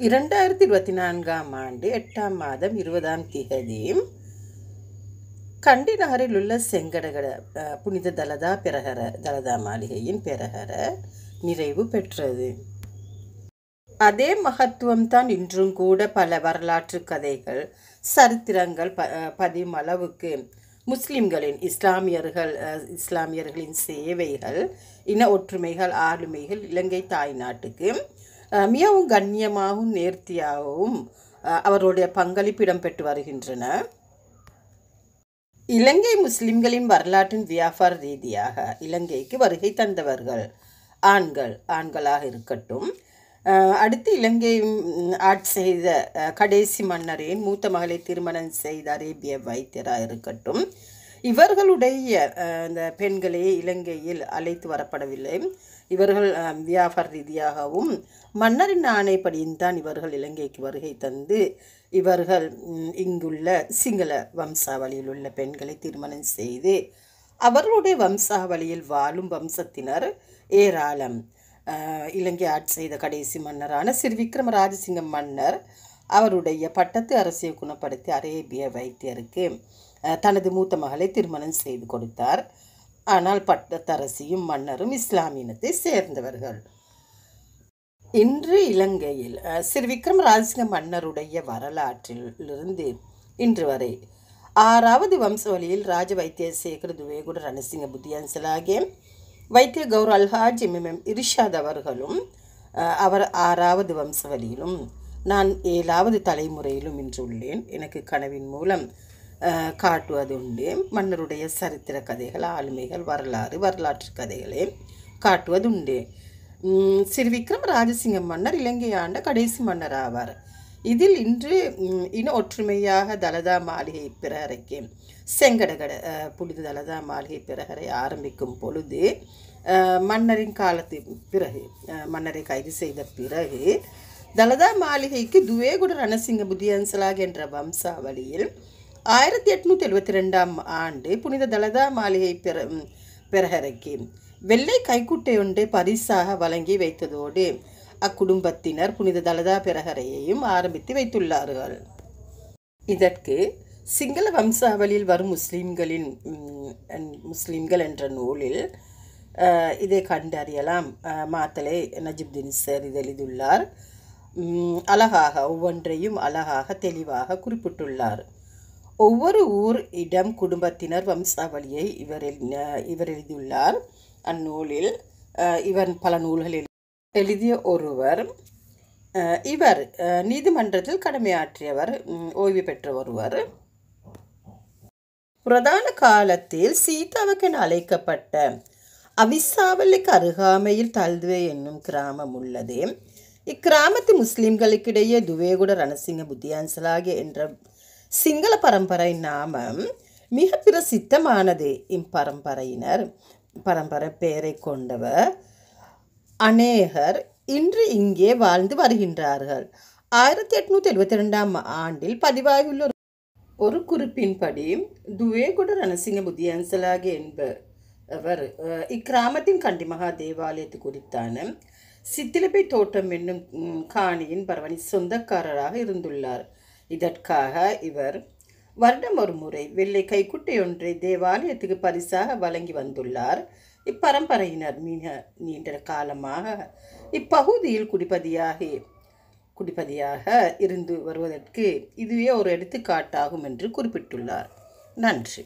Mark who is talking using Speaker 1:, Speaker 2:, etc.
Speaker 1: 2024ஆம் ஆண்டு 8ஆம் மாதம் 20ஆம் திகதி கண்டி நகரில் உள்ள செங்கடகட புனித தலதா பிரகர தலதா மாளிகையின் பிரகர நிறைவு பெற்றது. அதே மகத்துவம்தான் இன்றும் கூட பல வரலாற்று கதைகள் சரித்திரங்கள் பதியும் அளவுக்கு இஸ்லாமியர்களின் சேவைகள், இன ஒற்றுமைகள், ஆளுமைகள் இலங்கை தாய் நாட்டுக்கு மிகவும் கண்ணியமாகவும் நேர்த்தியாகவும் அவருடைய பங்களிப்பு இடம்பெற்று வருகின்றன. இலங்கை முஸ்லிம்களின் வரலாற்றின் வியாபார ரீதியாக இலங்கைக்கு வருகை தந்தவர்கள் ஆண்களாக இருக்கட்டும், அடுத்து இலங்கை ஆட்சி செய்த கடைசி மன்னரின் மூத்த மகளை திருமணம் செய்த அரேபிய வைத்தியராக இருக்கட்டும், இவர்களுடைய இந்த பெண்களே இலங்கையில் அழைத்து வரப்படவில்லை. இவர்கள் வியாபார ரீதியாகவும் மன்னரின் ஆணைப்படியும் தான் இவர்கள் இலங்கைக்கு வருகை தந்து இவர்கள் இங்குள்ள சிங்கள வம்சாவளியில் உள்ள பெண்களை திருமணம் செய்து அவர்களுடைய வம்சாவளியில் வாழும் வம்சத்தினர் ஏராளம். இலங்கை ஆட்சி செய்த கடைசி மன்னரான ஸ்ரீ விக்ரம ராஜசிங்க மன்னர் அவருடைய பட்டத்து அரசியை குணப்படுத்தி அரேபிய வைத்தியருக்கு தனது மூத்த மகளை திருமணம் செய்து கொடுத்தார். ஆனால் பட்டத்தரசியும் மன்னரும் இஸ்லாமியத்தை சேர்ந்தவர்கள். இன்று இலங்கையில் ஸ்ரீ விக்ரம ராஜசிங்க மன்னருடைய வரலாற்றிலிருந்து இன்று வரை 6வது வம்சவழியில் ராஜ வைத்தியசேகர துவேகுட ரணசிங்க புத்தியன்சலாகிய வைத்திய கௌர் அல்ஹாஜ் எம்எம் இர்ஷாத் அவர்களும் அவர் 6வது வம்சவழியிலும் நான் 7வது தலைமுறையிலும் இன்று உள்ளேன். எனக்கு கனவின் மூலம் காட்டுவதுண்டு. மன்னருடைய சரித்திர கதைகள், ஆளுமைகள், வரலாற்று கதைகளை காட்டுவதுண்டு. ஸ்ரீ விக்ரம ராஜசிங்க மன்னர் இலங்கை ஆண்ட கடைசி மன்னர் ஆவார். இதில் இன்று இன ஒற்றுமையாக தலதா மாளிகை பிரகரைக்கு செங்கடகட புனித தலதா மாளிகை பிரகரை ஆரம்பிக்கும் பொழுது மன்னரின் காலத்து பிறகு மன்னரை கைது செய்த பிறகு தலதா மாளிகைக்கு துவேகுட ரணசிங்க புத்தியன்சலாக என்ற வம்சாவளியில் 1872ஆம் ஆண்டு புனித தலதா மாளிகை பிரகரைக்கு வெள்ளை கைக்குட்டை ஒன்றை பரிசாக வழங்கி வைத்ததோடு அக்குடும்பத்தினர் புனித தலதா பிரகரையையும் ஆரம்பித்து வைத்துள்ளார்கள். இதற்கு சிங்கள வம்சாவளியில் வரும் முஸ்லிம்கள் என்ற நூலில் இதை கண்டறியலாம். மாத்தலை நஜிப்தீன் சார் இது எழுதியுள்ளார். அழகாக ஒவ்வொன்றையும் அழகாக தெளிவாக குறிப்பிட்டுள்ளார். ஒவ்வொரு ஊர், இடம், குடும்பத்தினர் வம்சாவளியை இவர் எழுதியுள்ளார். அந்நூலில் இவர் பல நூல்களில் எழுதிய ஒருவர். இவர் நீதிமன்றத்தில் கடமையாற்றியவர், ஓய்வு பெற்ற ஒருவர். பிரதான காலத்தில் சீதாவுக்கு என அழைக்கப்பட்ட அவிசாவளிக்கு அருகாமையில் தல்துவே என்னும் கிராமம் உள்ளது. இக்கிராமத்து முஸ்லிம்களுக்கிடையே துவேகுட ரணசிங்க புத்தியான்சலாகிய என்ற சிங்கள பரம்பரை நாமம் மிக பிரசித்தமானது. பரம்பரை பெயரை கொண்டவர் அநேகர் இன்று இங்கே வாழ்ந்து வருகின்றார்கள். 1872ஆம் ஆண்டில் பதிவாகியுள்ள ஒரு குறிப்பின்படி துவேகுட ரணசிங்க புத்தியன்சலாகிய என்பவர் இக்கிராமத்தின் கண்டிமகா தேவாலயத்து குறித்தான சித்திலப்பை தோட்டம் என்னும் காணியின் பரவனி சொந்தக்காரராக இருந்துள்ளார். இதற்காக இவர் வருடம் ஒரு முறை வெள்ளை கைக்குட்டை ஒன்றை தேவாலயத்துக்கு பரிசாக வழங்கி வந்துள்ளார். இப்பரம்பரையினர் மிக நீண்ட காலமாக இப்பகுதியில் குடிபதியாக இருந்து வருவதற்கு இதுவே ஒரு எடுத்துக்காட்டாகும் என்று குறிப்பிட்டுள்ளார். நன்றி.